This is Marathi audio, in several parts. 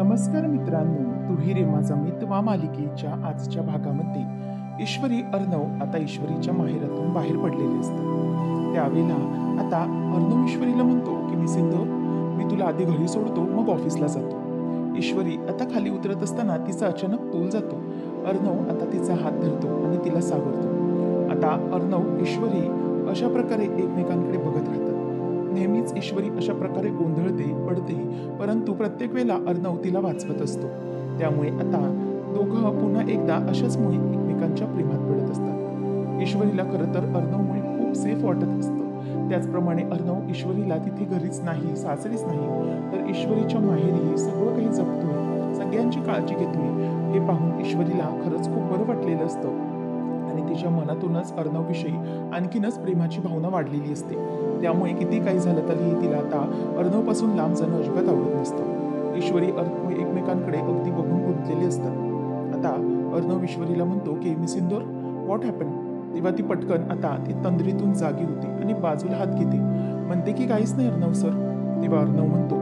नमस्कार मित्रांनो, तूही रे माझा मितवा मालिकेच्या आजच्या भागामध्ये ईश्वरी अर्णव आता ईश्वरीच्या माहेरातून बाहेर पडलेले असतात. त्यावेळेला आता अर्णव ईश्वरीला म्हणतो की मी सिंदूर, मी तुला आधी घरी सोडतो मग ऑफिसला जातो. ईश्वरी आता खाली उतरत असताना तिचा अचानक तोल जातो. अर्णव आता तिचा हात धरतो आणि तिला सावरतो. आता अर्णव ईश्वरी अशा प्रकारे एकमेकांकडे बघत राहतात. नेहमीच ईश्वरी अशा प्रकारे गोंधळते पडते, परंतु प्रत्येक वेळेला अर्णव तिला वाचवत असतो. त्यामुळे आता दोघं पुन्हा एकदा अशाचमुळे एकमेकांच्या प्रेमात पडत असतात. ईश्वरीला खरं तर अर्णवमुळे खूप सेफ वाटत असतं. त्याचप्रमाणे अर्णव ईश्वरीला तिथे घरीच नाही, सासरीच नाही, तर ईश्वरीच्या माहेरी सगळं काही जपतोय, सगळ्यांची काळजी घेतोय. हे पाहून ईश्वरीला खरंच खूप बरं वाटलेलं असतं आणि तिच्या मनातूनच अर्णवविषयी आणखीनच प्रेमाची भावना वाढलेली असते. त्यामुळे किती काही झालं तरीही तिला आता अर्णवपासून लांब जाणं अजिबात आवडत नसतं. ईश्वरी अर्णव एकमेकांकडे अगदी बघून गुंतलेले असतात. आता अर्णव ईश्वरीला म्हणतो की मी सिंदूर, व्हॉट हॅपन? तेव्हा ती पटकन आता ती तंद्रीतून जागी होते आणि बाजूला हात घेते, म्हणते की काहीच नाही अर्णव सर. तेव्हा अर्णव म्हणतो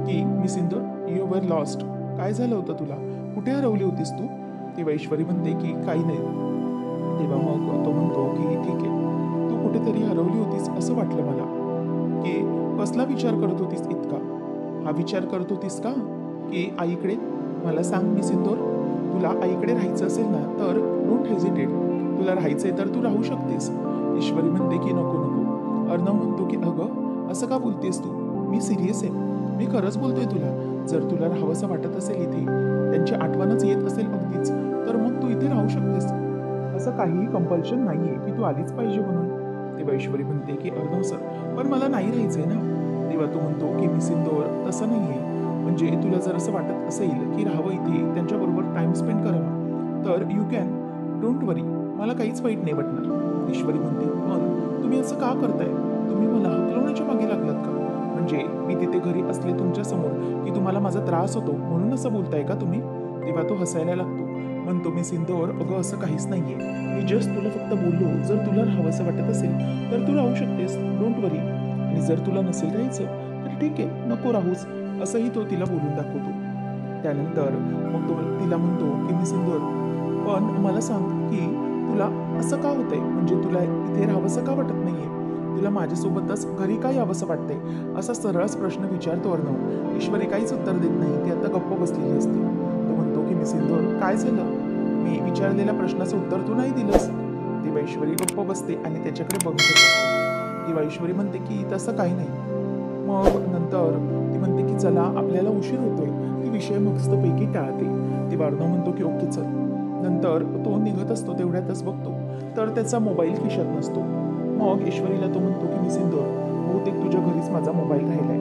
की मी सिंदूर, यू वर लॉस्ट. काय झालं होतं तुला? कुठे हरवली होतीस तू? तेव्हा ईश्वरी म्हणते की काही नाही. तेव्हा मग तो म्हणतो की ठीक आहे, तू कुठेतरी हरवली होतीस असं वाटलं मला. की कसला विचार करत होतीस इतका? हा विचार करत होतीस का की आईकडे? मला सांग मी सिंदूर, तुला आईकडे राहायचं असेल ना तर डोंट हेजिटेट. तुला राहायचंय तर तू राहू शकतेस. ईश्वरी म्हणते की नको नको. अर्णव म्हणतो की अगं असं का बोलतेस तू? मी सिरियस आहे, मी खरंच बोलतोय तुला. जर तुला राहावंसं वाटत असेल इथे, त्यांची आठवणच येत असेल अगदीच, तर मग तू इथे राहू शकतेस. असं काहीही कंपल्शन नाहीये की तू आलीच पाहिजे म्हणून. तेव्हा ईश्वरी म्हणते की अर्णव सर, पण मला नाही राहायचंय ना. तेव्हा तो म्हणतो की मी सिंदूर, तसं नाहीये. म्हणजे तुला जर असं वाटत असेल की राहावं इथे, त्यांच्याबरोबर टाइम स्पेंड करावा, तर यू कॅन, डोंट वरी, मला काहीच वाईट नाही वाटणार. ईश्वरी म्हणते पण तुम्ही असं का करताय? तुम्ही मला हकलवण्याच्या मागे लागलात का? म्हणजे मी तिथे घरी असले तुमच्या समोर की तुम्हाला माझा त्रास होतो म्हणून असं बोलताय का तुम्ही? तेव्हा तो हसायला लागतो, म्हणतो मी सिंदूर, अगं असं काहीच नाहीये. मी जस्ट तुला फक्त बोललो, जर तुला राहावंसं वाटत असेल तर तू राहू शकतेस, डोंट वरी. आणि जर तुला नसेल राहायचं तर ठीक आहे, नको राहूस, असंही तो तिला बोलून दाखवतो. त्यानंतर मग तो तिला म्हणतो की मी सिंदूर, पण मला सांग की तुला असं का होतंय? म्हणजे तुला इथे राहावंसं का वाटत नाहीये? तुला माझ्यासोबतच घरी काय यावंसं वाटतंय? असा सरळच प्रश्न विचारतो अर्णव. ईश्वरी काहीच उत्तर देत नाही, ती आता गप्प बसलेली असते. तो म्हणतो की मी सिंदूर, काय झालं? मी विचारलेल्या प्रश्नाचं उत्तर तू नाही दिलंस. तेव्हा ईश्वरी गप्प बसते आणि त्याच्याकडे बघत असते. तेव्हा ईश्वरी म्हणते की तसं काही नाही. मग नंतर ती म्हणते की चला आपल्याला उशीर होतोय. ती विषय मस्तपैकी टाळते. तेव्हा अर्णव म्हणतो की ओके चल. नंतर तो निघत असतो, तेवढ्यातच बघतो तर त्याचा मोबाईल खिशात नसतो. मग ईश्वरीला तो म्हणतो की मी सिंदूर, बहुतेक तुझ्या घरीच माझा मोबाईल राहिलाय,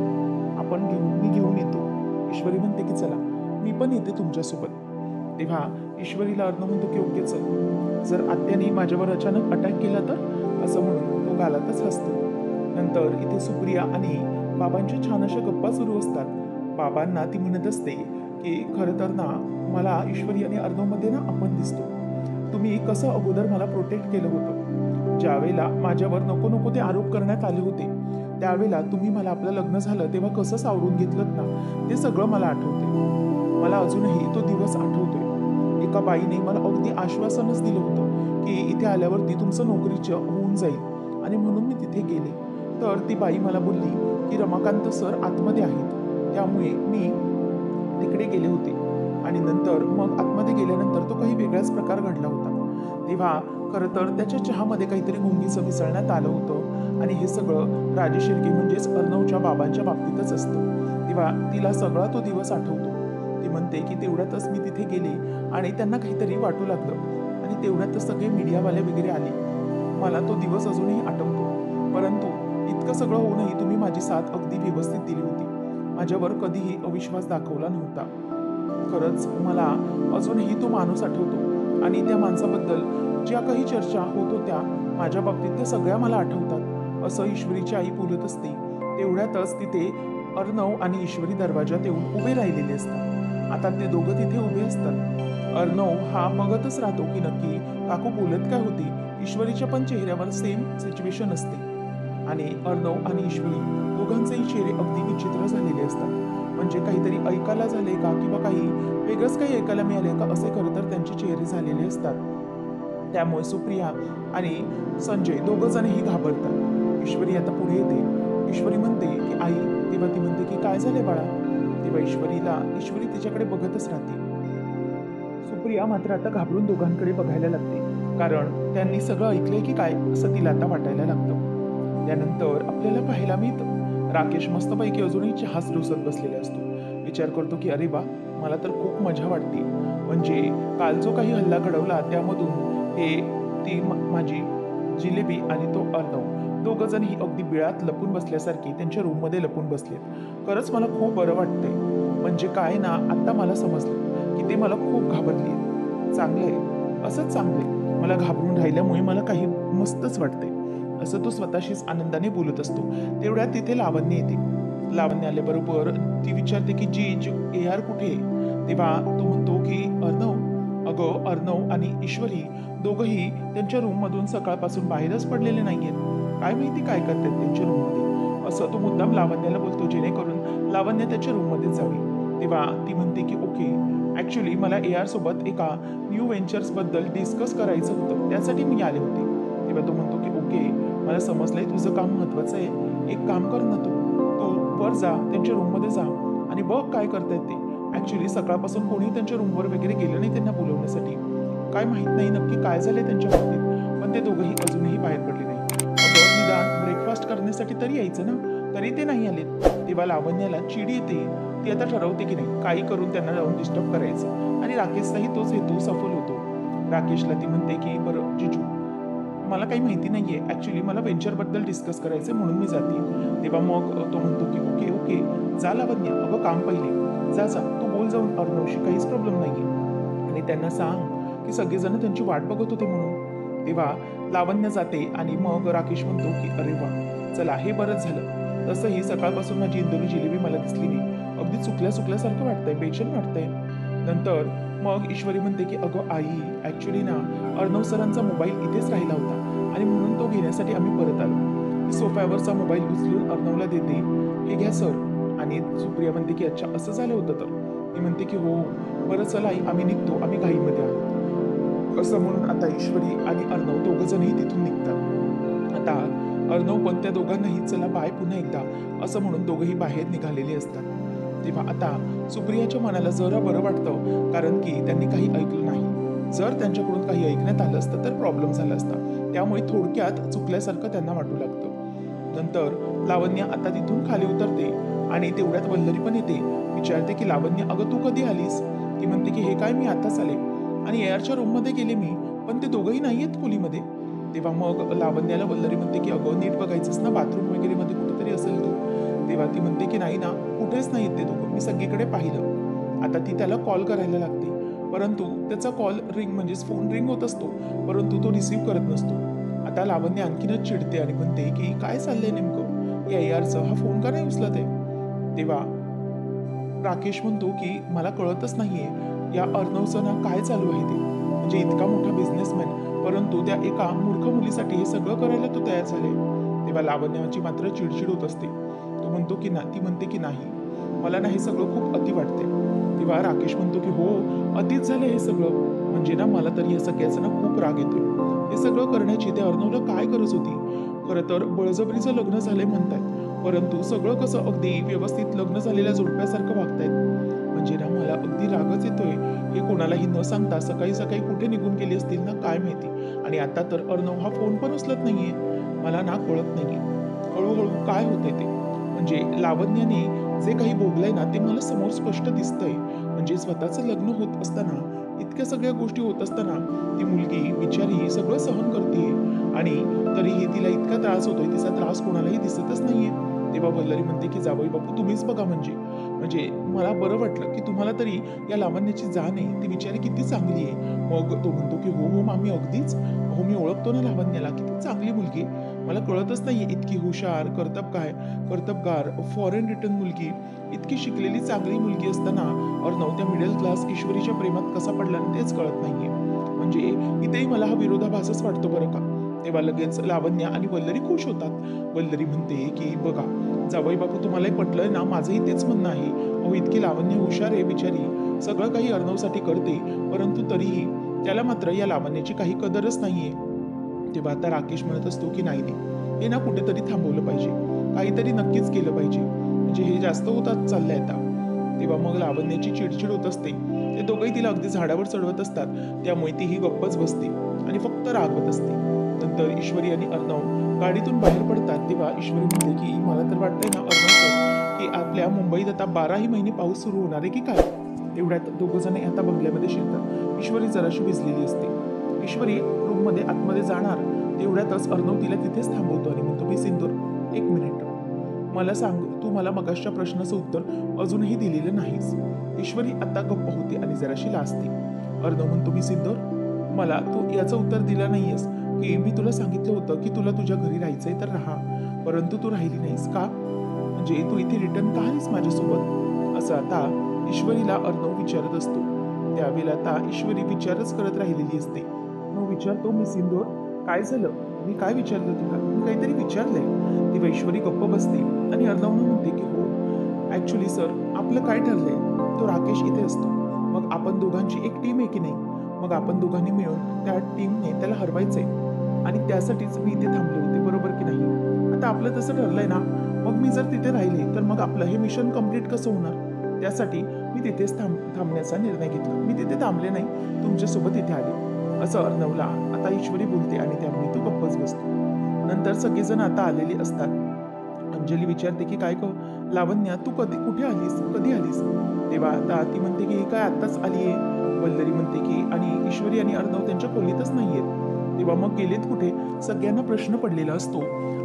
मी घेऊन येतो. ईश्वरी म्हणते की चला मी पण येते तुमच्यासोबत. तेव्हा ईश्वरीला अर्णव म्हणतो की ओके चल, जर आत्याने माझ्यावर अचानक अटॅक केला तर? असं म्हणून तो गालातच हसतो. नंतर इथे सुप्रिया आणि बाबांच्या छान अशा गप्पा सुरू असतात. बाबांना ती म्हणत असते की खरं तर ना, मला ईश्वरी आणि अर्णवमध्ये ना आपण दिसतो. तुम्ही कसं अगोदर मला प्रोटेक्ट केलं होतं, ज्यावेळेला माझ्यावर नको नको ते आरोप करण्यात आले होते, त्यावेळेला तुम्ही मला आपलं लग्न झालं तेव्हा कसं सावरून घेतलं ना, ते सगळं मला आठवते. मला अजूनही तो दिवस आठवतोय. एका बाईने मला अगदी आश्वासनच दिलं होतं की इथे आल्यावरती तुमचं नोकरीचं होऊन जाईल, आणि म्हणून मी तिथे गेले. तर ती बाई मला बोलली की रमाकांत सर आतमध्ये आहेत, त्यामुळे मी तिकडे गेले होते. आणि नंतर मग आतमध्ये गेल्यानंतर तो काही वेगळाच प्रकार घडला होता. तेव्हा खरं तर त्याच्या चहामध्ये काहीतरी गुंगीचं मिसळण्यात आलं होतं, आणि हे सगळं राजेश शिर्के म्हणजेच अर्णवच्या बाबांच्या बाबतीतच असतं. तेव्हा तिला सगळा तो दिवस आठवतो. ती म्हणते की तेवढ्यातच मी तिथे गेले आणि त्यांना काहीतरी वाटू लागलं, आणि तेवढ्यातच सगळे मीडियावाले वगैरे आले. मला तो दिवस अजूनही आठवतो. परंतु इतकं सगळं होऊनही तुम्ही माझी साथ अगदी व्यवस्थित दिली होती. माझ्यावर कधीही अविश्वास दाखवला नव्हता. खरंच मला अजूनही तो माणूस आठवतो, आणि त्या माणसाबद्दल ज्या काही चर्चा होत होत्या माझ्या बाबतीत त्या सगळ्या मला आठवतात, असं ईश्वरीची आई बोलत असते. तेवढ्यातच तिथे अर्णव आणि ईश्वरी दरवाजात येऊन उभे राहिलेले असतात. आता ते दोघं तिथे उभे असतात. अर्णव हा बघतच राहतो की नक्की काकू बोलत काय होती. ईश्वरीच्या पण चेहऱ्यावर सेम सिच्युएशन असते, आणि अर्णव आणि ईश्वरी दोघांचेही चेहरे अगदी विचित्र झालेले असतात. म्हणजे काहीतरी ऐकायला झाले का किंवा काही वेगळंच काही ऐकायला मिळाले का असे खरं तर त्यांचे चेहरे झालेले असतात. त्यामुळे सुप्रिया आणि संजय दोघं जणही घाबरतात. ईश्वरी आता पुढे येते. ईश्वरी म्हणते की आई, तेव्हा ती म्हणते की काय झाले बाळा? तेव्हा ईश्वरी तिच्याकडे बघतच राहते. सुप्रिया मात्र आता घाबरून दोघांकडे बघायला लागते, कारण त्यांनी सगळं ऐकलंय की काय असं तिला आता वाटायला लागतं. त्यानंतर आपल्याला पाहायला मिळतं राकेश मस्तपैकी अजूनही चहाच डोसत बसलेला असतो. विचार करतो की अरे वा, मला तर खूप मजा वाटते. म्हणजे काल जो काही हल्ला घडवला त्यामधून हे माझी जिलेबी आणि तो अर्णव दोघं जणही अगदी बिळात लपून बसल्यासारखी त्यांच्या रूममध्ये लपून बसलेत. खरंच मला खूप बरं वाटतंय. म्हणजे काय ना, आता मला समजलं की ते मला खूप घाबरली. चांगलंय, असंच चांगलंय. मला घाबरून राहिल्यामुळे मला काही मस्तच वाटतंय, असं तो स्वतःशीच आनंदाने बोलत असतो. तेवढ्यात तिथे लावण्य येते. लावण्य आल्याबरोबर ती विचारते की जी AR कुठे आहे? तेव्हा तो म्हणतो की अगं अर्णव आणि ईश्वरी दोघंही त्यांच्या रूममधून सकाळपासून बाहेरच पडलेले नाहीयेत. काय माहिती काय करतात त्यांच्या रूममध्ये, असं तो मुद्दाम लावण्याला बोलतो, जेणेकरून लावण्य त्याच्या रूममध्ये जावी. तेव्हा ती म्हणते की ओके, ॲक्च्युली मला AR सोबत एका न्यू व्हेंचर्सबद्दल डिस्कस करायचं होतं, त्यासाठी मी आले होते. तेव्हा तो म्हणतो की ओके, मला समजलंय तुझं काम महत्त्वाचं आहे. एक काम कर ना, तू वर जा, त्यांच्या रूममध्ये जा आणि बघ काय करतायत ते. ॲक्च्युली सकाळपासून कोणी त्यांच्या रूमवर वगैरे गेलं नाही त्यांना बोलवण्यासाठी. काय माहीत नाही नक्की काय झालंय त्यांच्या बाबतीत, पण ते दोघंही अजूनही बाहेर पडले नाही. अगं निदान ब्रेकफास्ट करण्यासाठी तरी यायचं ना, तरी ते नाही आलेत. तेव्हा लावण्याला चिड येते. ती आता ठरवते की नाही, काही करून त्यांना जाऊन डिस्टर्ब करायचं आणि राकेशचाही तोच हेतू सफल होतो. राकेशला ती म्हणते की बरं जिजू, मला काही माहिती नाहीये. ॲक्च्युली मला व्हेंचरबद्दल डिस्कस करायचं म्हणून मी जाते. तेव्हा मग तो म्हणतो की ओके ओके, जा लावण्य, अगं काम पहिले. जा जा, तू बोल जाऊन अर्णवशी, काहीच प्रॉब्लेम नाहीये आणि त्यांना सांग की सगळेजण त्यांची वाट बघत होते म्हणून. तेव्हा लावण्य जाते आणि मग राकेश म्हणतो की अरे वा, चला हे बरंच झालं. तसंही सकाळपासून माझी इंदोरी जिलेबी मला दिसली नाही. अगदी चुकल्यासारखं वाटतंय, बेचैन वाटतंय. नंतर मग ईश्वरी म्हणते की अगं आई, ॲक्च्युली ना अर्णव सरांचा मोबाईल इथेच राहिला होता आणि म्हणून तो घेण्यासाठी आम्ही परत आलो. ती सोफ्यावरचा मोबाईल उचलून अर्णवला देते. हे घ्या सर. आणि सुप्रिया म्हणते की अच्छा असं झालं होतं तर. ती म्हणते की हो, बरं चला आई, आम्ही निघतो, आम्ही घाईमध्ये आहोत. असं म्हणून आता ईश्वरी आणि अर्णव दोघं जणही तिथून निघतात. आता अर्णव पण त्या दोघांनाही चला बाय पुन्हा एकदा असं म्हणून दोघंही बाहेर निघालेले असतात. तेव्हा आता सुप्रियाच्या मनाला जरा बरं वाटतं, कारण की त्यांनी काही ऐकलं नाही. जर त्यांच्याकडून काही ऐकण्यात आलं असतं तर प्रॉब्लेम झाला असता. त्यामुळे थोडक्यात चुकल्यासारखं त्यांना वाटू लागतं. नंतर लावण्य आता तिथून खाली उतरते आणि तेवढ्यात वल्लरी पण येते. विचारते की लावण्य, अगं तू कधी आलीस? ती म्हणते की हे काय, मी आताच आले आणि ARच्या रूममध्ये गेले मी, पण ते दोघंही नाहीयेत खोलीमध्ये. तेव्हा मग लावण्याला वल्लरी म्हणते की अगं नीट बघायचंस ना, बाथरूम वगैरे मध्ये कुठेतरी असेल तू. तेव्हा ती म्हणते की नाही ना, कुठेच नाहीत ते दोघं, मी सगळीकडे पाहिलं. आता ती त्याला कॉल करायला लागते, परंतु त्याचा कॉल म्हणजेच फोन रिंग होत असतो, परंतु तो रिसीव्ह करत नसतो. आता लावण्य आणखीनच चिडते आणि म्हणते की काय चाललंय नेमकं, या ARचं हा फोन का नाही उचलत आहे? तेव्हा राकेश म्हणतो की मला कळतच नाहीये या अर्णवचं ना काय चालू आहे ते. म्हणजे इतका मोठा बिझनेसमॅन, परंतु त्या एका मूर्ख मुलीसाठी हे सगळं करायला तो तयार झाले. तेव्हा लावण्याची मात्र चिडचिड होत असते. तो म्हणतो की ती म्हणते की नाही, मला ना हे सगळं खूप अति वाटते. तेव्हा राकेश म्हणतो की हो, अतिच झालं हे सगळं. म्हणजे ना मला तरी या सगळ्याचा ना खूप राग येतोय. हे सगळं करण्याची त्या अर्णवला काय गरज होती? खरं तर बळजबरीचं लग्न झालंय म्हणतायत, परंतु सगळं कसं अगदी व्यवस्थित लग्न झालेल्या जोडप्यासारखं वागतायत. म्हणजे ना मला अगदी रागच येतोय. हे कोणालाही न सांगता सकाळी सकाळी कुठे निघून गेले असतील ना काय माहिती. आणि आता तर अर्णव हा फोन पण उचलत नाहीये. मला ना कळत नाहीये हळूहळू काय होतंय ते. म्हणजे लावण्याने जे काही बोललंय ना ते मला समोर स्पष्ट दिसतंय. म्हणजे स्वतःचं लग्न होत असताना, इतक्या सगळ्या गोष्टी होत असताना ती मुलगी बिचारी सगळं सहन करते आणि तरीही तिला इतका त्रास होतोय, तिचा त्रास कोणालाही दिसतच नाहीये. तेव्हा वल्लरी म्हणते की जावई बापू तुम्हीच बघा. म्हणजे मला बरं वाटलं की तुम्हाला तरी या लावण्याची जाण आहे, ती बिचारी किती चांगली आहे. मग तो म्हणतो की हो मामी, अगदीच. हो मी ओळखतो ना लावण्याला, किती चांगली मुलगी. मला कळतच नाहीये, इतकी हुशार, कर्तबगार, फॉरेन रिटर्न मुलगी, इतकी शिकलेली चांगली मुलगी असताना अर्णव त्या मिडल क्लास ईश्वरीच्या प्रेमात कसा पडला ना तेच कळत नाहीये. म्हणजे इथेही मला हा विरोधाभासच वाटतो बरं का. तेव्हा लगेच लावण्या आणि वल्लरी खुश होतात. वल्लरी म्हणते की बघा जावई बापू, तुम्हालाही पटलंय ना, माझंही तेच म्हणणं आहे. अहो इतकी लावण्य हुशार आहे बिचारी, सगळं काही अर्णवसाठी करते, परंतु तरीही त्याला मात्र या लावण्याची काही कदरच नाहीये. तेव्हा आता राकेश म्हणत असतो की नाही नाही, हे ना कुठेतरी थांबवलं पाहिजे, काहीतरी नक्कीच केलं पाहिजे, म्हणजे हे जास्त होतात चाललंय आता. तेव्हा मग लावण्याची चिडचिड होत असते. ते दोघंही तिला अगदी झाडावर चढवत असतात, त्यामुळे तीही गप्पच बसते आणि फक्त रागवत असते. नंतर ईश्वरी आणि अर्णव गाडीतून बाहेर पडतात. तेव्हा ईश्वरी म्हणते की मला तर वाटतंय ना अर्णव सर, की आपल्या मुंबईत आता 12ही महिने पाऊस सुरू होणार आहे की काय. एवढ्यात दोघं जण आता बंगल्यामध्ये शिरतात. ईश्वरी जराशी भिजलेली असते. ईश्वरी रूममध्ये आतमध्ये जाणार तेवढ्यातच अर्णव तिला तिथेच थांबवतो आणि म्हणतो मी सिंदूर, एक मिनिट, मला सांग, तू मला मगाशच्या प्रश्नाचं उत्तर अजूनही दिलेलं नाहीस. ईश्वरी आता गप्प होते आणि जराशी लाजते. अर्णव म्हणतो मी सिंदूर, मला तू याचं उत्तर दिलं नाहीयेस की मी तुला सांगितलं होतं की तुला तुझ्या घरी राहायचंय तर राहा, परंतु तू राहिली नाहीस का, म्हणजे तू इथे रिटर्न का आलीस माझ्यासोबत, असं आता ईश्वरीला अर्णव विचारत असतो. त्यावेळेला आता ईश्वरी विचारच करत राहिलेली असते. मग विचारतो मी सिंदूर, काय झालं, मी काय विचारलं तुला, मी काहीतरी विचारलंय. तेव्हा ईश्वरी गप्प बसते आणि अर्णवनं म्हणते की हो ऍक्च्युली सर, आपलं काय ठरलंय, तो राकेश इथे असतो, मग आपण दोघांची एक टीम आहे की नाही, मग आपण दोघांनी मिळून त्या टीमने त्याला हरवायचंय आणि त्यासाठीच मी इथे थांबले होते, बरोबर की नाही. आता आपलं तसं ठरलंय ना, मग मी जर तिथे राहिले तर मग आपलं हे मिशन कम्प्लीट कसं होणार, त्यासाठी मी तिथेच थांबण्याचा निर्णय घेतला. मी तिथे थांबले नाही, तुमच्यासोबत इथे आले, असं अर्णवला आता ईश्वरी बोलते आणि त्यामुळे तो गप्पच बसतो. नंतर सगळेजण आता आलेली असतात. अंजली विचारते की काय लावण्या, तू कुठे आलीस, कधी आलीस. तेव्हा आता ती म्हणते की काय आत्ताच आलीये. वल्लरी म्हणते की आणि ईश्वरी आणि अर्णव त्यांच्या खोलीतच नाहीयेत. तेव्हा मग गेलेत कुठे, सगळ्यांना प्रश्न पडलेला असतो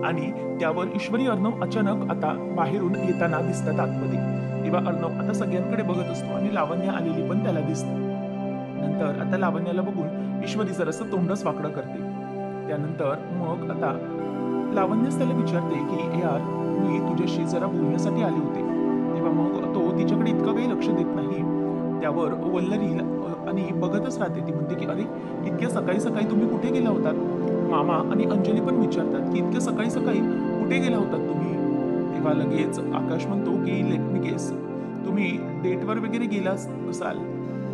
आणि त्यावर ईश्वरी अर्णव अचानक आता बाहेरून येताना दिसतात आतमध्ये. तेव्हा अर्णव आता सगळ्यांकडे बघत असतो आणि लावण्या आलेली पण त्याला दिसते. नंतर आता लावण्याला बघून ईश्वरी जरासं तोंडच वाकडं करते. त्यानंतर मग आता लावण्याच त्याला विचारते की यार, मी तुझ्याशी जरा बोलण्यासाठी आले होते. तेव्हा मग तो तिच्याकडे इतकं काही लक्ष देत नाही. त्यावर वल्लरी आणि बघतच राहते. ती म्हणते की अरे, इतक्या सकाळी सकाळी तुम्ही कुठे गेला होतात. मामा आणि अंजली पण विचारतात की इतक्या सकाळी सकाळी कुठे गेला होतात तुम्ही. तेव्हा लगेच आकाश म्हणतो की लेट मी गेस, तुम्ही डेटवर वगैरे गेला असाल.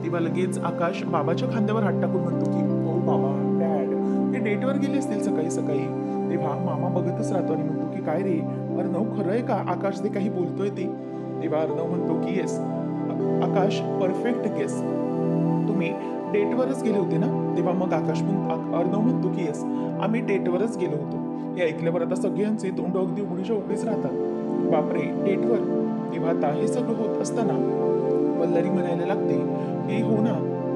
तेव्हा लगेच आकाश बाबाच्या खांद्यावर हात टाकून म्हणतो की हो बाबा, डॅड, ते डेटवर गेले असतील सकाळी सकाळी. तेव्हा मामा बघतच राहतो आणि म्हणतो की काय रे अर्णव, खरं आहे का आकाश जे काही बोलतोय ते. तेव्हा अर्णव म्हणतो की येस आकाश, परफेक्ट गेस, तुम्ही डेटवरच गेले होते ना. तेव्हा मग अर्णव म्हणतो की येस, आम्ही डेटवरच गेलो होतो. हे ऐकल्यावर आता सगळ्यांचे तोंड अगदी उघडीच्या उघडीच राहतात. बापरे, डेटवर. तेव्हा आता हे सगळं होत असताना वल्लरी म्हणायला लागते की हो ना,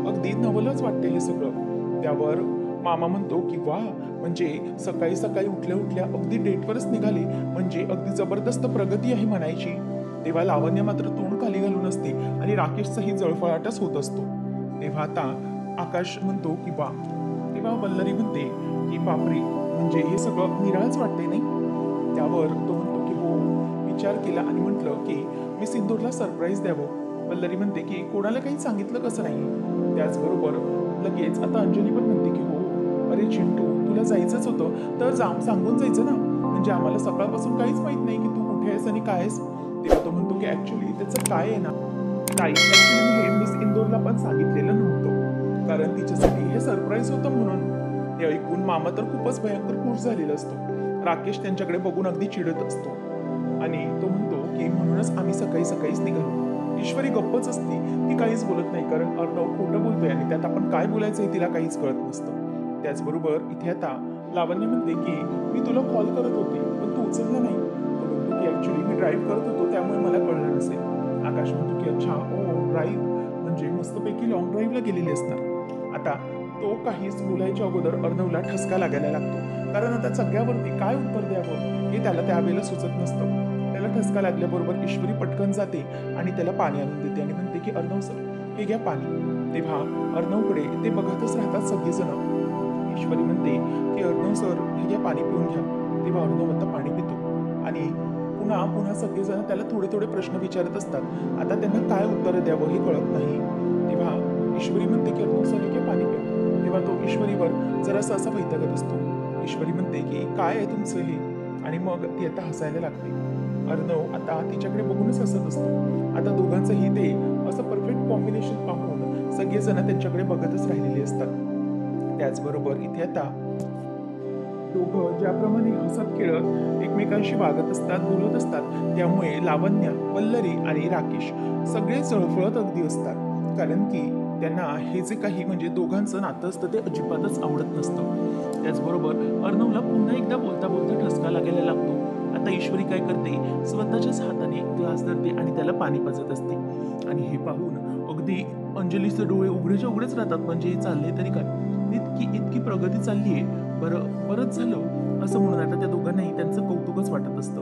अगदी नवलच वाटते हे सगळं. त्यावर मामा म्हणतो की वा, म्हणजे सकाळी सकाळी उठल्या उठल्या अगदी डेटवरच निघाले, म्हणजे अगदी जबरदस्त प्रगती आहे म्हणायची. तेव्हा लावण्य मात्र तोंड खाली घालून असते आणि राकेशचाही जळफळाटच होत असतो. तेव्हा आता आकाश म्हणतो की वा. तेव्हा वल्लरी म्हणते की बापरे, म्हणजे हे सगळं निराळच वाटते नाही. त्यावर तो म्हणतो की हो, विचार केला आणि म्हटलं की मी सिंदूरला सरप्राईज द्यावं. वल्लरी म्हणते की कोणाला काही सांगितलं कसं नाही. त्याचबरोबर लगेच आता अंजली पण म्हणते की हो, अरे चिंटू, तुला जायचंच होतं तर सांगून जायचं ना, म्हणजे आम्हाला सकाळपासून काहीच माहित नाही की तू कुठे आहेस आणि काय आहेस. तेव्हा तो म्हणतो की ऍक्च्युली त्याचं काय आहे ना ताई, ऍक्च्युली मी हे मिस इंदोरला पण सांगितलेलं नव्हतं, कारण तिच्यासाठी हे सरप्राईज होतं म्हणून. हे ऐकून मामा तर खूपच भयंकर खुश झालेला असतो. राकेश त्यांच्याकडे बघून अगदी चिडत असतो आणि तो म्हणतो की म्हणूनच आम्ही सकाळी सकाळीच निघालो. ईश्वरी गप्पच असते, ती काहीच बोलत नाही, कारण अर्णव खोटं बोलतोय आणि त्यात आपण काय बोलायचं हे तिला काहीच कळत नसतं. त्याचबरोबर इथे आता लावण्य म्हणते की मी तुला कॉल करत होते पण तू उचलला नाही. तो म्हणतो की ऍक्च्युली मी ड्राईव्ह करत होतो, त्यामुळे मला कळलं नसेल. आकाश म्हणतो की अच्छा, ओ ड्राईव्ह, म्हणजे मस्तपैकी लॉंग ड्राईव्हला गेलेली असणार. आता तो काहीच बोलायच्या अगोदर अर्णवला ठसका लागायला लागतो, कारण आता सगळ्यावरती काय उत्तर द्यावं हे त्याला त्यावेळेला सुचत नसतं. त्याला ठसका लागल्याबरोबर ईश्वरी पटकन जाते आणि त्याला पाणी आणून देते आणि म्हणते की अर्णव सर, हे घ्या पाणी. तेव्हा अर्णवकडे ते बघतच राहतात सगळेजण. ईश्वरी म्हणते की अर्णव सर, हे घ्या पाणी पिऊन घ्या. तेव्हा अर्णव आता पाणी पितो आणि पुन्हा पुन्हा सगळेजण त्याला थोडे थोडे प्रश्न विचारत असतात. आता त्यांना काय उत्तर द्यावं हे कळत नाही. तेव्हा ईश्वरी म्हणते की अर्णव सर, हे घ्या पाणी पिऊ. तेव्हा तो ईश्वरीवर जरासा असा वैतागत असतो ईश्वरी म्हणते की काय आहे तुमचं हे, आणि मग ती आता हसायला लागते. अर्णव आता तिच्याकडे बघूनच हसत असतो. आता दोघांचंही ते असं परफेक्ट कॉम्बिनेशन पाहून सगळेजण त्यांच्याकडे बघतच राहिलेले असतात. त्याचबरोबर इथे आता दोघं ज्याप्रमाणे हसत खेळत एकमेकांशी वागत असतात, बोलत असतात, त्यामुळे लावण्या, वल्लरी आणि राकेश सगळे चळफळत अगदी असतात. कारण की त्यांना हे जे काही म्हणजे दोघांचं नातं असतं ते अजिबातच आवडत नसतं. त्याचबरोबर अर्णवला पुन्हा एकदा बोलता बोलता ठसका लागायला लागतो. आता ईश्वरी काय करते, स्वतःच्याच हाताने ग्लास धरते आणि त्याला पाणी पाजत असते. आणि हे पाहून अगदी अंजलीचे डोळे उघडेच्या उघडेच राहतात. म्हणजे चालले तरी काय, इतकी इतकी प्रगती चालली आहे, बरंच झालं असं म्हणून आता त्या दोघांनाही त्यांचं कौतुकच वाटत असतं.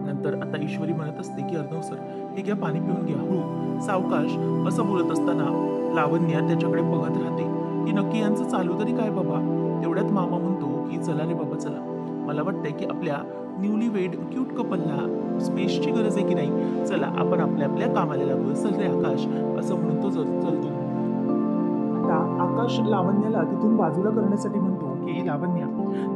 नंतर आता ईश्वरी म्हणत असते की अर्णव सर, हे घ्या, पाणी पिऊन घ्या, हळू, सावकाश. असं बोलत असताना लावण्या त्याच्याकडे बघत राहते की नक्की यांचं चालू तरी काय बाबा. तेवढ्यात मामा म्हणतो की चला रे बाबा चला, मला वाटतंय की आपल्या न्यूली वेड क्यूट कपलला स्पेसची गरज आहे की नाही, चला आपण आपल्या आपल्या कामाला लागू, चल रे आकाश, असं म्हणून तो चलतो. आता आकाश लावण्याला तिथून बाजूला करण्यासाठी म्हणतो की लावण्या,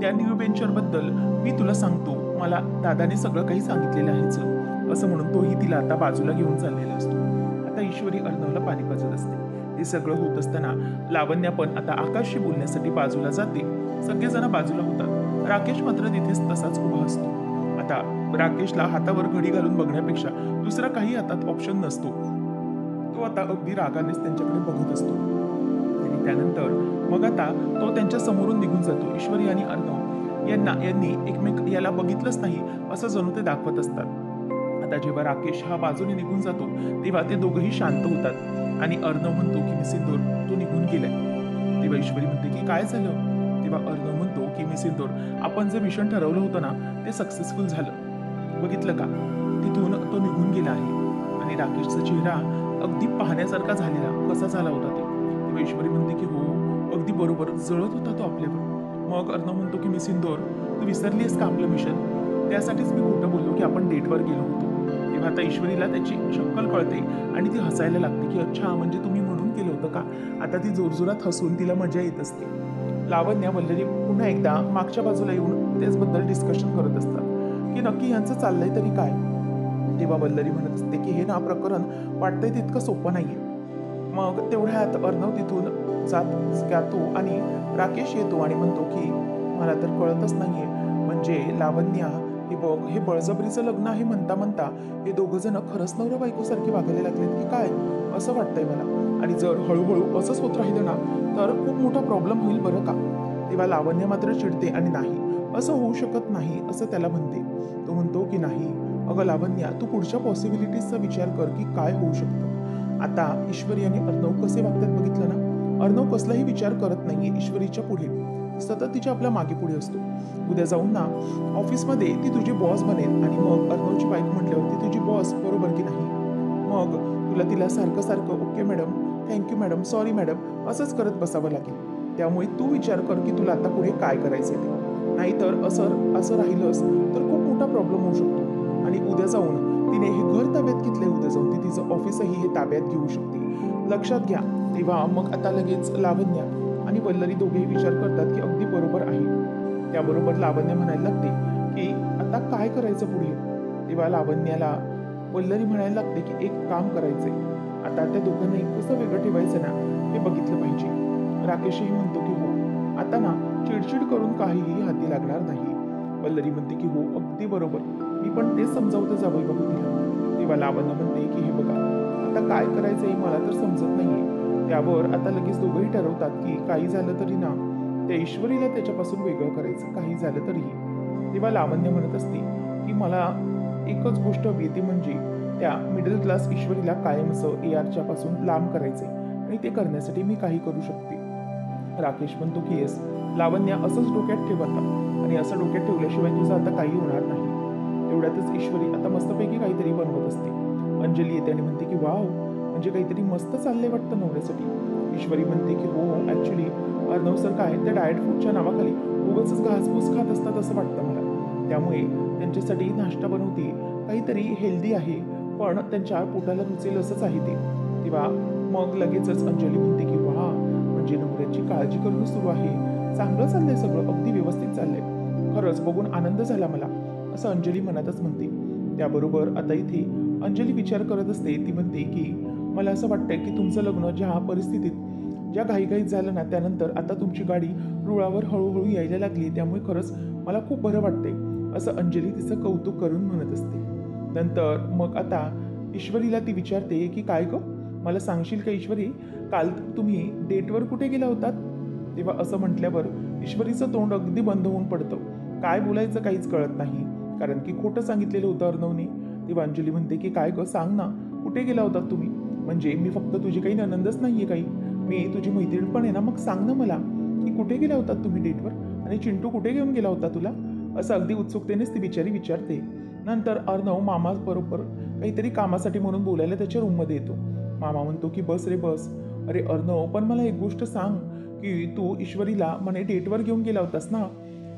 त्या न्यू वेंचर बद्दल मी तुला सांगतो, मला दादाने सगळं काही सांगितलेलं आहे, असं म्हणून तोही तिला आता बाजूला घेऊन चाललेला असतो. आता ईश्वरी अर्णवला पाणी पाजत असते. हे सगळं होत असताना लावण्या पण आता आकाशशी बोलण्यासाठी बाजूला जाते. सगळेजण बाजूला होतात. राकेश मात्र तिथेच तसाच उभा असतो. आता राकेशला हातावर घडी घालून बघण्यापेक्षा दुसरा काही हातात ऑप्शन नसतो. तो आता अगदी रागानेच त्यांच्याकडे बघत असतो. आणि त्यानंतर मग आता तो त्यांच्या समोरून निघून जातो. ईश्वरी आणि अर्णव यांनी एकमेक याला बघितलंच नाही असं जणू ते दाखवत असतात. आता जेव्हा राकेश हा बाजूने निघून जातो तेव्हा ते दोघंही शांत होतात आणि अर्णव म्हणतो की मी सिंदूर, तो निघून गेलाय. तेव्हा ईश्वरी म्हणते की काय झालं. तेव्हा अर्णव म्हणतो की मी सिंदूर, आपण जे मिशन ठरवलं होतं ना ते सक्सेसफुल झालं, बघितलं का, तिथून तो निघून गेला आहे. आणि राकेशचा चेहरा अगदी पाहण्यासारखा झालेला कसा झाला होता ते. तेव्हा ईश्वरी म्हणते की हो, अगदी बरोबर, जळत होता तो आपल्यावर. मग अर्णव म्हणतो की मी सिंदूर, तू विसरलीस का आपलं मिशन, त्यासाठीच मी खोटं बोललो की आपण डेटवर गेलो होतो. तेव्हा आता ईश्वरीला त्याची शक्कल कळते आणि ती हसायला लागते की अच्छा, म्हणजे तुम्ही म्हणून केलं होतं का. आता ती जोरजोरात हसून तिला मजा येत असते. लावण्या, वल्लरी पुन्हा एकदा मागच्या बाजूला येऊन त्याचबद्दल डिस्कशन करत असतात की नक्की यांचं चाललंय तरी काय. तेव्हा वल्लरी म्हणत असते की हे ना प्रकरण वाटतंय तितकं सोपं नाहीये. मग तेवढ्यात अर्णव तिथून जातो आणि राकेश येतो आणि म्हणतो की मला तर कळतच नाहीये, म्हणजे लावण्या, हे बघ, हे बळजबरीचं लग्न आहे म्हणता म्हणता हे दोघं जण खरंच नवरा बायको सारखे वागायला लागलेत की काय, असं वाटतंय मला. आणि जर हळूहळू असंच होत राहिलं ना तर खूप मोठा प्रॉब्लेम होईल बरं का. तेव्हा लावण्य मात्र चिडते आणि नाही, असं होऊ शकत नाही असं त्याला म्हणते. तो म्हणतो की नाही अगं लावण्या, तू पुढच्या पॉसिबिलिटीजचा विचार कर की काय होऊ शकतं. आता ईश्वरी आणि अर्णव कसे वागतात बघितलं ना. अर्णव कसलाही विचार करत नाहीये ईश्वरीच्या पुढे, सतत तिच्या आपल्या मागे पुढे असतो. उद्या जाऊन ना ऑफिसमध्ये ती तुझी बॉस बनेल आणि मग अर्णवची बाईक म्हटल्यावर ती तुझी बॉस, बरोबर की नाही. मग तुला तिला सारखं सारखं okay madam, thank you madam, sorry madam असंच करत बसावं लागेल. त्यामुळे तू विचार कर की तुला आता पुढे काय करायचं ते. नाहीतर असं राहिलंस तर खूप मोठा प्रॉब्लेम होऊ शकतो. आणि उद्या जाऊन तिने हे घर ताब्यात घेतलंय, उद्या जाऊन ती तिचं ऑफिसही हे ताब्यात घेऊ शकते, लक्षात घ्या. तेव्हा मग आता लगेच लावण्या आणि वल्लरी दोघेही विचार करतात की अगदी बरोबर आहे. त्याबरोबर लावण्य म्हणायला लागते की आता काय करायचं पुढे. तेव्हा लावण्याला वल्लरी म्हणायला लागते की एक काम करायचंय, आता त्या दोघांनाही कसं वेगळं ठेवायचं ना हे बघितलं पाहिजे. राकेशही म्हणतो की हो, आता ना चिडचिड करून काहीही हाती लागणार नाही. वल्लरी म्हणते की हो, अगदी बरोबर, मी पण तेच समजावतं जावं बघू तिला. तेव्हा लावण्य म्हणते की हे बघा, आता काय करायचंय मला तर समजत नाहीये. त्यावर आता लगेच दोघंही ठरवतात की काही झालं तरी ना त्या ईश्वरीला त्याच्यापासून वेगळं करायचं, काही झालं तरीही. तेव्हा लावण्य म्हणत असते की मला एकच गोष्ट हवी, ती म्हणजे त्या मिडल क्लास ईश्वरीला कायमचं ARच्या पासून लांब करायचे, आणि ते करण्यासाठी मी काही करू शकते. राकेश म्हणतो की येस लावण्या, असंच डोक्यात ठेव आता, आणि असं डोक्यात ठेवल्याशिवाय तुझं आता काही होणार नाही. तेवढ्यातच ईश्वरी आता मस्तपैकी काहीतरी बनवत असते. अंजली येते आणि म्हणते की वाव, म्हणजे काहीतरी मस्त चाललंय वाटतं नवऱ्यासाठी. ईश्वरी म्हणते की हो, ॲक्च्युली अर्णव सर काय त्या डाएट फूडच्या नावाखाली उगाचच घासपूस खात असतात असं वाटतं मला. त्यामुळे त्यांच्यासाठी नाश्ता बनवते, काहीतरी हेल्दी आहे पण त्यांच्या पोटाला रुचेल असंच आहे ते. तेव्हा मग लगेचच अंजली म्हणते की वा, म्हणजे नवऱ्याची काळजी करणं सुरू आहे, चांगलं चाललंय सगळं, अगदी व्यवस्थित चाललंय. खरंच बघून आनंद झाला मला, असं अंजली मनातच म्हणते. त्याबरोबर आता इथे अंजली विचार करत असते. ती म्हणते की मला असं वाटतंय की तुमचं लग्न ज्या परिस्थितीत, ज्या घाईघाईत झालं ना, त्यानंतर आता तुमची गाडी रुळावर हळूहळू यायला लागली. त्यामुळे खरंच मला खूप बरं वाटतंय, असं अंजली तिचं कौतुक करून म्हणत असते. नंतर मग आता ईश्वरीला ती विचारते की काय गं, मला सांगशील का ईश्वरी, काल तुम्ही डेटवर कुठे गेला होतात? तेव्हा असं म्हटल्यावर ईश्वरीचं तोंड अगदी बंद होऊन पडतं. काय बोलायचं काहीच कळत नाही, कारण की खोटं सांगितलेलं होतं अर्णवने. तेव्हा अंजली म्हणते की काय गं, सांग ना, कुठे गेला होतात तुम्ही? म्हणजे मी फक्त तुझी काही नणंदच नाहीये, काही मी तुझी मैत्रीण पण आहे ना, मग सांग ना मला की कुठे गेला होतात तुम्ही डेटवर, आणि चिंटू कुठे घेऊन गेला होता तुला? असं अगदी उत्सुकतेनेच ती बिचारी विचारते. नंतर अर्णव मामाबरोबर काहीतरी कामासाठी म्हणून बोलायला त्याच्या रूममध्ये येतो. मामा म्हणतो की बस रे बस. अरे अर्णव, पण मला एक गोष्ट सांग की तू ईश्वरीला म्हणे डेटवर घेऊन गेला होतास ना,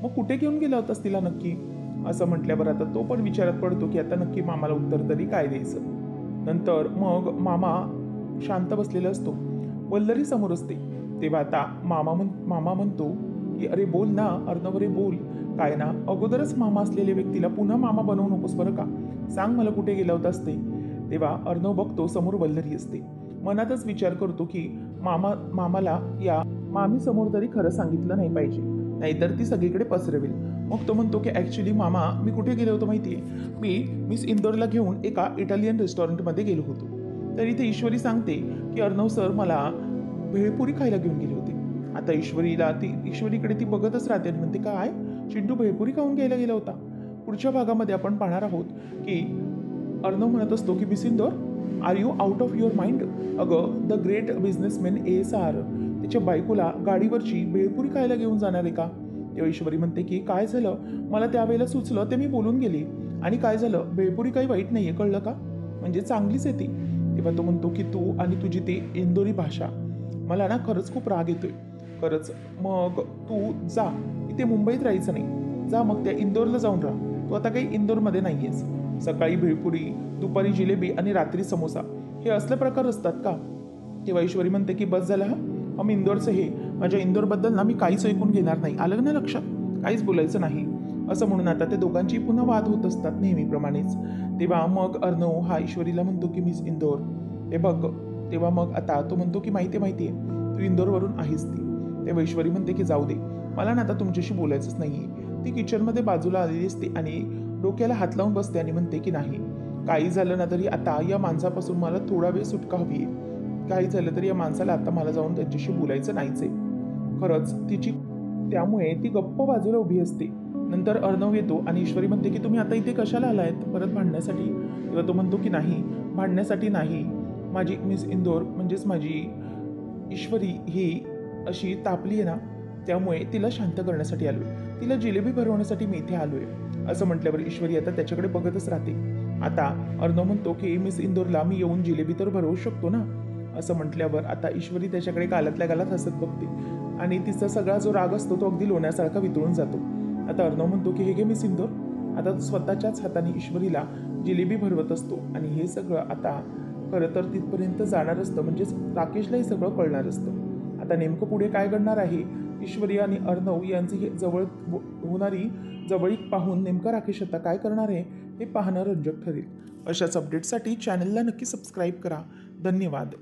मग कुठे घेऊन गेला होतास तिला नक्की? असं म्हटल्यावर आता तो पण विचारात पडतो की आता नक्की मामाला उत्तर तरी काय द्यायचं. नंतर मग मामा शांत बसलेला असतो, वल्लरी समोर असते. तेव्हा आता मामा म्हणतो की अरे बोल ना अर्णव, रे बोल. काय ना, अगोदरच मामा असलेल्या व्यक्तीला पुन्हा मामा बनवू नकोस बरं का, सांग मला कुठे गेला होतास ते. तेव्हा अर्णव बघतो समोर वल्लरी असते. मनातच विचार करतो की मामाला या मामी समोर तरी खरं सांगितलं नाही पाहिजे, नाहीतर ती सगळीकडे पसरवेल. मग तो म्हणतो की ॲक्च्युली मामा, मी कुठे गेलो होतो माहिती आहे, मी मिस इंदोरला घेऊन एका इटालियन रेस्टॉरंटमध्ये गेलो होतो. तर इथे ईश्वरी सांगते की अर्णव सर मला भेळपुरी खायला घेऊन गेले होते. आता ईश्वरीकडे ती बघतच राहते आणि म्हणते काय, चिंटू भेळपुरी खाऊन घ्यायला गेला होता? पुढच्या भागामध्ये आपण पाहणार आहोत की अर्णव म्हणत असतो की miss Indore, are you out of your mind? अगं, द ग्रेट बिझनेसमॅन ASR त्याच्या बायकोला गाडीवरची भेळपुरी खायला घेऊन जाणार आहे का? तेव्हा ईश्वरी म्हणते की काय झालं, मला त्यावेळेला सुचलं ते मी बोलून गेली. आणि काय झालं, भेळपुरी काही वाईट नाही आहे, कळलं का, म्हणजे चांगलीच आहे ती. तेव्हा तो म्हणतो की तू आणि तुझी ते इंदोरी भाषा, मला ना खरंच खूप राग येतोय खरंच. मग तू जा, इथे मुंबईत राहायचं नाही, जा मग त्या इंदोरला जाऊन राहा. तू आता काही इंदोरमध्ये नाही आहेस. सकाळी भेळपुरी, दुपारी जिलेबी आणि रात्री समोसा, हे असले प्रकार असतात का? तेव्हा ईश्वरी म्हणते की बस झालं हा, मी इंदोरचं हे, माझ्या इंदोरबद्दल ना मी काहीच ऐकून घेणार नाही, आलं ना लक्षात, काहीच बोलायचं नाही. असं म्हणून आता ते दोघांची पुन्हा वाद होत असतात नेहमीप्रमाणेच. तेव्हा मग अर्णव हा ईश्वरीला म्हणतो की मिस इंदोर, हे बघ. तेव्हा मग आता तो म्हणतो की माहिती आहे, तू इंदोरवरून आहेस ती. तेव्हा ईश्वरी म्हणते की जाऊ दे, मला ना आता तुमच्याशी बोलायचंच नाही. ती किचनमध्ये बाजूला आलेली असते आणि डोक्याला हात लावून बसते आणि म्हणते की नाही, काही झालं ना तरी आता या माणसापासून मला थोडा वेळ सुटका हवी आहे. काही झालं तरी या माणसाला आता मला जाऊन त्यांच्याशी बोलायचं नाहीच आहे. खरंच तिची, त्यामुळे ती गप्प बाजूला उभी असते. नंतर अर्णव येतो आणि ईश्वरी म्हणते की तुम्ही आता इथे कशाला आलायत, परत भांडण्यासाठी? तेव्हा तो म्हणतो की नाही, भांडण्यासाठी नाही, माझी मिस इंदोर म्हणजेच माझी ईश्वरी ही अशी तापली आहे ना, त्यामुळे तिला शांत करण्यासाठी आलोय, तिला जिलेबी भरवण्यासाठी मी इथे आलोय. असं म्हटल्यावर ईश्वरी आता त्याच्याकडे बघतच राहते. आता अर्णव म्हणतो की मिस इंदोरला मी येऊन जिलेबी तर भरवू शकतो ना. असं म्हटल्यावर आता ईश्वरी त्याच्याकडे गालातल्या गालात हसत बघते आणि तिचा सगळा जो राग असतो तो अगदी लोण्यासारखा वितळून जातो. आता अर्णव म्हणतो की हे घे मिस इंदोर. आता स्वतःच्याच हाताने ईश्वरीला जिलेबी भरवत असतो आणि हे सगळं आता खरं तर तिथपर्यंत जाणार असतं, म्हणजेच राकेशला हे सगळं कळणार असतं. आता नेमकं पुढे काय घडणार आहे, ईश्वरी आणि अर्णव यांची ही होणारी जवळीक पाहून नेमका राकेश आता काय करणार आहे हे पाहणं रंजक ठरेल. अशाच अपडेटसाठी चॅनलला नक्की सबस्क्राईब करा. धन्यवाद.